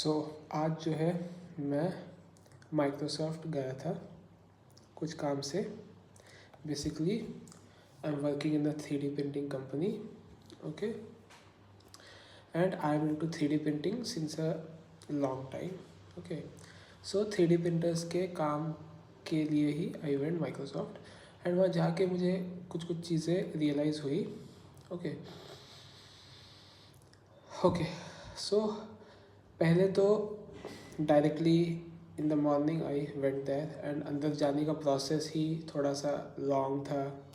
आज जो है मैं माइक्रोसॉफ्ट गया था कुछ काम से। Basically I am working in a 3D printing company, okay, and I am into 3D printing since a long time, okay. 3D printers के काम के लिए ही आई वेंट माइक्रोसॉफ्ट, एंड वहाँ जाके मुझे कुछ चीज़ें रियलाइज़ हुई, ओके। सो पहले तो directly in the morning I went there, and अंदर जाने का प्रोसेस ही थोड़ा सा लॉन्ग था।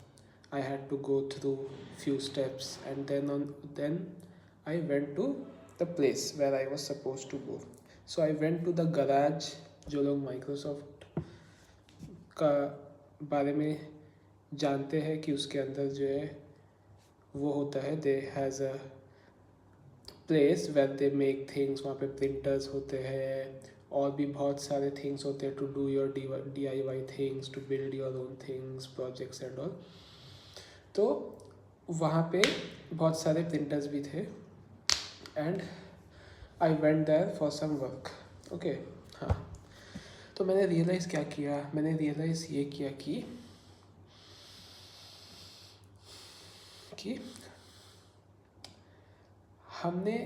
I had to go through few steps and then I went to the place where I was suppose to go. So I went to the garage. जो लोग Microsoft का बारे में जानते हैं कि उसके अंदर जो है वो होता है, they has a place where they make things. वहाँ पे प्रिंटर्स होते हैं और भी बहुत सारे थिंग्स होते हैं to do your DIY things, to build your own things, projects and all. तो वहाँ पे बहुत सारे प्रिंटर्स भी थे, and I went there for some work, okay. हाँ, तो मैंने रियलाइज़ क्या किया, मैंने रियलाइज़ ये किया कि हमने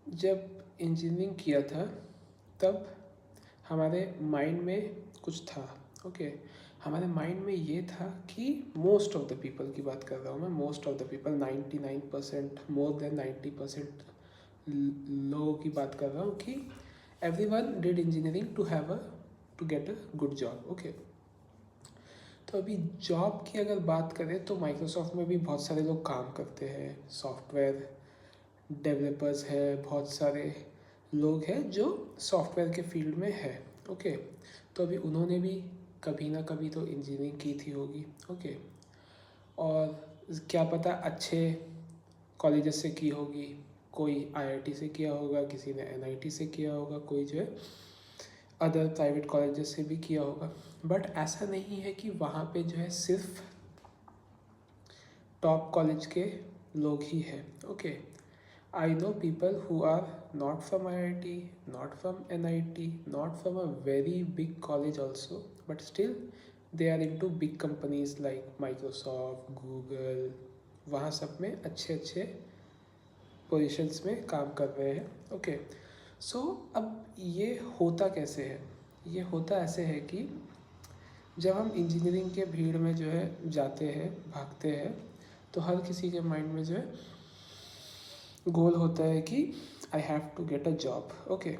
जब इंजीनियरिंग किया था तब हमारे माइंड में कुछ था, ओके। हमारे माइंड में ये था कि मोस्ट ऑफ द पीपल की बात कर रहा हूँ मैं, most of the people 99%, more than 90% लोगों की बात कर रहा हूँ कि everyone did engineering to get a good job, okay. तो अभी जॉब की अगर बात करें तो माइक्रोसॉफ्ट में भी बहुत सारे लोग काम करते हैं, सॉफ्टवेयर डेवलपर्स है, बहुत सारे लोग हैं जो सॉफ्टवेयर के फील्ड में है, ओके। तो अभी उन्होंने भी कभी ना कभी तो इंजीनियरिंग की थी होगी, ओके। और क्या पता अच्छे कॉलेजेस से की होगी, कोई IIT से किया होगा, किसी ने NIT से किया होगा, कोई जो है अदर प्राइवेट कॉलेजेस से भी किया होगा। बट ऐसा नहीं है कि वहाँ पे जो है सिर्फ टॉप कॉलेज के लोग ही हैं, okay. I know people who are not from IIT, not from NIT, not from a very big college also, but still they are into big companies like Microsoft, Google। वहाँ सब में अच्छे अच्छे positions में काम कर रहे हैं, ओके। सो अब ये होता कैसे है, ये होता ऐसे है कि जब हम इंजीनियरिंग के भीड़ में जो है जाते हैं, भागते हैं, तो हर किसी के माइंड में जो है गोल होता है कि I have to get a job, okay.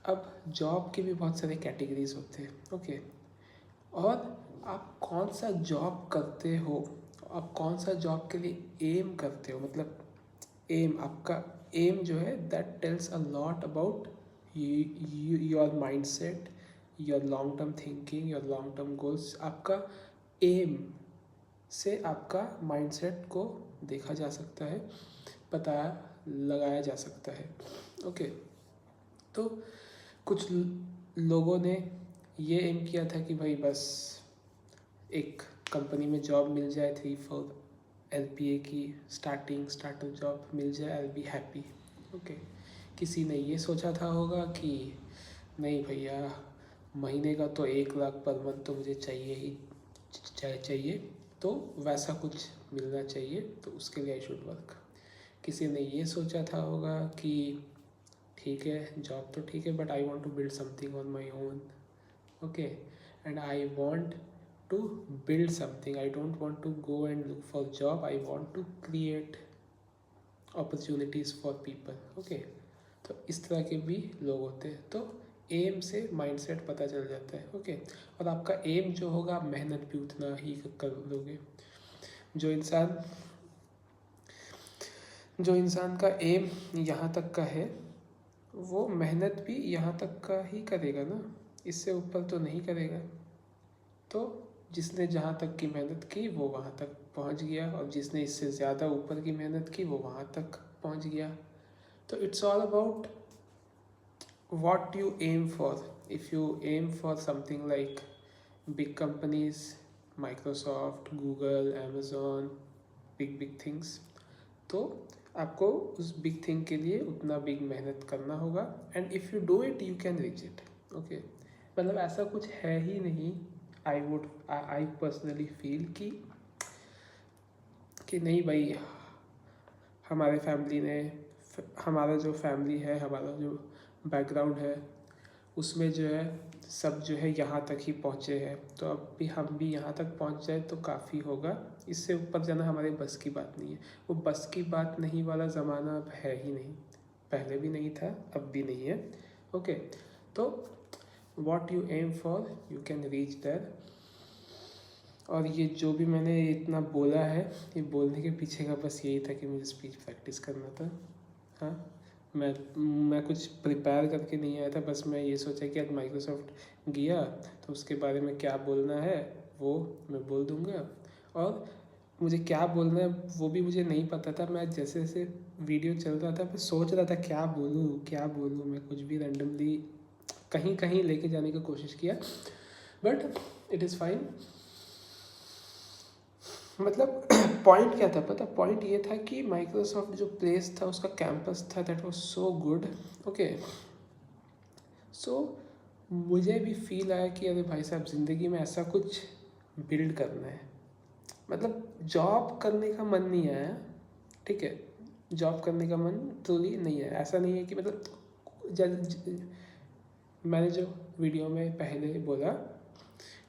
अब जॉब के भी बहुत सारे कैटेगरीज होते हैं, ओके। और आप कौन सा जॉब करते हो, आप कौन सा जॉब के लिए एम करते हो, मतलब एम, आपका एम जो है that tells a lot about your mind set, your long term thinking, your long term goals. आपका एम से आपका माइंडसेट को देखा जा सकता है, पता लगाया जा सकता है, ओके। तो कुछ लोगों ने ये एम किया था कि भाई बस एक कंपनी में जॉब मिल जाए, 3-4 LPA की स्टार्टअप जॉब मिल जाए, आई बी हैप्पी, ओके। किसी ने ये सोचा था होगा कि नहीं भैया, महीने का तो 1 लाख पर मंथ तो मुझे चाहिए ही चाहिए, तो वैसा कुछ मिलना चाहिए, तो उसके लिए आई शुड वर्क। किसी ने ये सोचा था होगा कि ठीक है जॉब तो ठीक है, but I want to build something on my own, okay. And I want to build something, I don't want to go and look for job, I want to create opportunities for people, okay. तो इस तरह के भी लोग होते हैं। तो M से माइंडसेट पता चल जाता है, ओके। और आपका एम जो होगा, मेहनत भी उतना ही कर लोगे। जो इंसान का एम यहाँ तक का है, वो मेहनत भी यहाँ तक का ही करेगा ना, इससे ऊपर तो नहीं करेगा। तो जिसने जहाँ तक की मेहनत की वो वहाँ तक पहुँच गया, और जिसने इससे ज़्यादा ऊपर की मेहनत की वो वहाँ तक पहुँच गया। तो it's all about what you aim for. If you aim for something like big companies, Microsoft, Google, Amazon, big things, तो आपको उस बिग थिंग के लिए उतना बिग मेहनत करना होगा, and if you do it you can reach it. Okay, मतलब ऐसा कुछ है ही नहीं। आई पर्सनली फील कि नहीं भाई, हमारे फैमिली ने, हमारा जो फैमिली है, हमारा जो बैकग्राउंड है, उसमें जो है सब जो है यहाँ तक ही पहुँचे हैं, तो अब भी हम भी यहाँ तक पहुँच जाए तो काफ़ी होगा। इससे ऊपर जाना हमारे बस की बात नहीं है। वो बस की बात नहीं वाला ज़माना अब है ही नहीं, पहले भी नहीं था, अब भी नहीं है। ओके, तो what you aim for you can reach that. और ये जो भी मैंने इतना बोला है, ये बोलने के पीछे का बस यही था कि मुझे स्पीच प्रैक्टिस करना था। हाँ, मैं कुछ प्रिपेयर करके नहीं आया था, बस मैं ये सोचा कि आज माइक्रोसॉफ्ट गया तो उसके बारे में क्या बोलना है वो मैं बोल दूँगा। और मुझे क्या बोलना है वो भी मुझे नहीं पता था। मैं जैसे जैसे वीडियो चल रहा था मैं सोच रहा था क्या बोलूँ क्या बोलूँ, मैं कुछ भी रैंडमली कहीं कहीं लेके जाने की कोशिश किया, बट इट इज़ फाइन। मतलब पॉइंट क्या था पता, पॉइंट ये था कि माइक्रोसॉफ्ट जो प्लेस था, उसका कैंपस था, that was so good. Okay, so मुझे भी फील आया कि अरे भाई साहब, ज़िंदगी में ऐसा कुछ बिल्ड करना है। मतलब जॉब करने का मन नहीं आया, ठीक है, जॉब करने का मन ट्रूली नहीं है। ऐसा नहीं है कि मतलब मैंने जो वीडियो में पहले बोला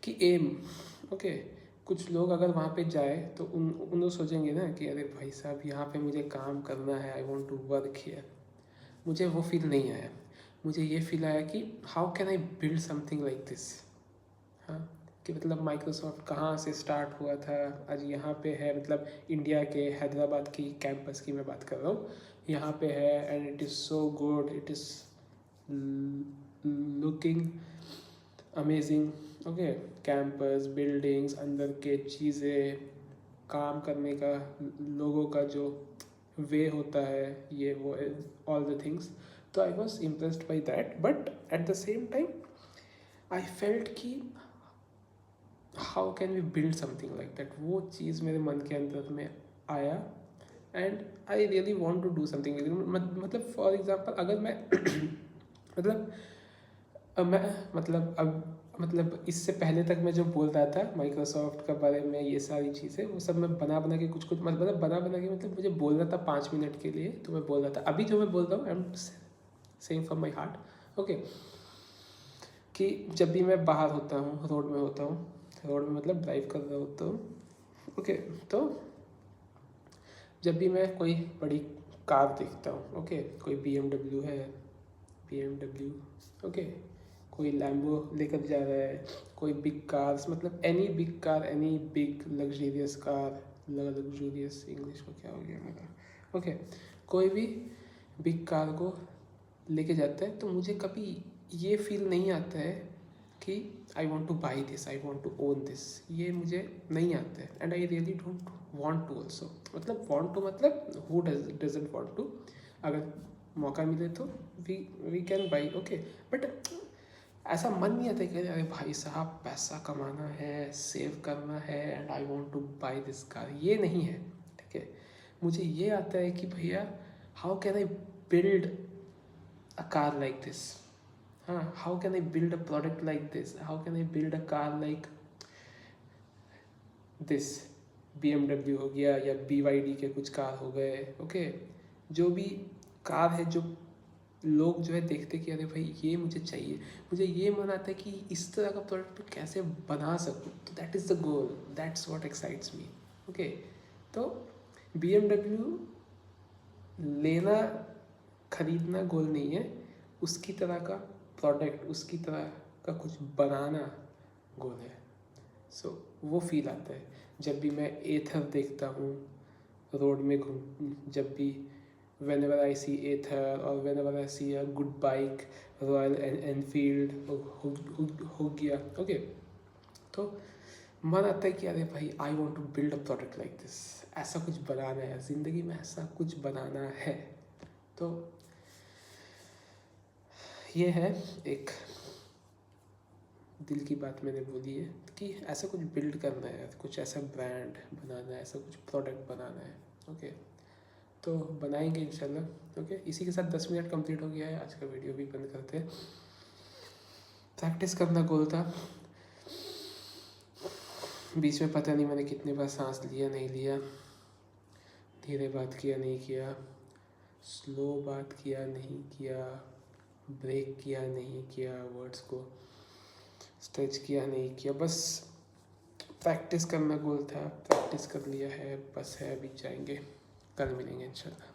कि एम, ओके, कुछ लोग अगर वहाँ पे जाए तो उन लोग सोचेंगे ना कि अरे भाई साहब यहाँ पे मुझे काम करना है, I want to work here. मुझे वो फील नहीं आया। मुझे ये फील आया कि how can I build something like this. हाँ, कि मतलब माइक्रोसॉफ्ट कहाँ से स्टार्ट हुआ था, आज यहाँ पे है। मतलब इंडिया के हैदराबाद की कैंपस की मैं बात कर रहा हूँ, यहाँ पे है, and it is so good, it is looking amazing. Okay, campus, buildings, अंदर के चीज़ें, काम करने का लोगों का जो वे होता है, ये वो ऑल द थिंग्स। तो I was impressed by that, but at the same time I felt कि how can we build something like that. वो चीज़ मेरे मन के अंदर में आया, and I really want to do something. मतलब फॉर एग्जाम्पल अगर मैं मतलब मैं मतलब अब मतलब इससे पहले तक मैं जो बोल रहा था माइक्रोसॉफ्ट के बारे में, ये सारी चीज़ें वो सब मैं बना बना के कुछ मतलब बना बना के, मतलब मुझे बोलना था 5 मिनट के लिए तो मैं बोल रहा था। अभी जो मैं बोल रहा हूँ I am saying from my heart. Okay, कि जब भी मैं बाहर होता हूँ, रोड में होता हूँ, रोड में मतलब ड्राइव कर रहा होता हूँ। ओके, तो जब भी मैं कोई बड़ी कार देखता हूँ, ओके, कोई BMW है, BMW, ओके, कोई लैम्बो लेकर जा रहा है, कोई बिग कार्स, मतलब any big car, any big luxurious car, luxurious English को क्या हो गया मेरा, ओके, कोई भी बिग कार को लेके जाता है तो मुझे कभी ये फील नहीं आता है कि I want to buy this, I want to own this. ये मुझे नहीं आता है, and I really don't want to also. मतलब वॉन्ट टू मतलब हु डजेंट वॉन्ट टू। अगर मौका मिले तो we can buy, okay, but ऐसा मन नहीं आता कि अरे भाई साहब पैसा कमाना है, सेव करना है, and I want to buy this car. ये नहीं है, ठीक है। मुझे ये आता है कि भैया how can I build a car like this. How can I build a product like this? How can I build a car like this? BMW हो गया या BYD के कुछ कार हो गए, ओके, जो भी कार है जो लोग जो है देखते कि अरे भाई ये मुझे चाहिए। मुझे ये मन आता है कि इस तरह का प्रोडक्ट कैसे बना सकूँ, तो that is the goal, that's what excites me. Okay, तो BMW लेना खरीदना गोल नहीं है, उसकी तरह का प्रोडक्ट, उसकी तरह का कुछ बनाना गोल है। सो वो फील आता है जब भी मैं एथर देखता हूँ रोड में घूम, जब भी whenever I see एथर और whenever I see a good bike, royal Enfield हो गया, ओके, तो मन आता है कि अरे भाई I want to build a product like this. ऐसा कुछ बनाना है ज़िंदगी में, ऐसा कुछ बनाना है। तो ये है एक दिल की बात मैंने बोली है कि ऐसा कुछ बिल्ड करना है, कुछ ऐसा ब्रांड बनाना है, ऐसा कुछ प्रोडक्ट बनाना है, ओके। तो बनाएंगे इंशाल्लाह। ओके, इसी के साथ 10 मिनट कंप्लीट हो गया है, आज का वीडियो भी बंद करते हैं। प्रैक्टिस करना गोल था। बीच में पता नहीं मैंने कितनी बार सांस लिया नहीं लिया, धीरे बात किया नहीं किया, स्लो बात किया नहीं किया, ब्रेक किया नहीं किया, वर्ड्स को स्ट्रेच किया नहीं किया। बस प्रैक्टिस करना गोल था, प्रैक्टिस कर लिया है, बस है, अभी जाएंगे, कल मिलेंगे इंशाल्लाह।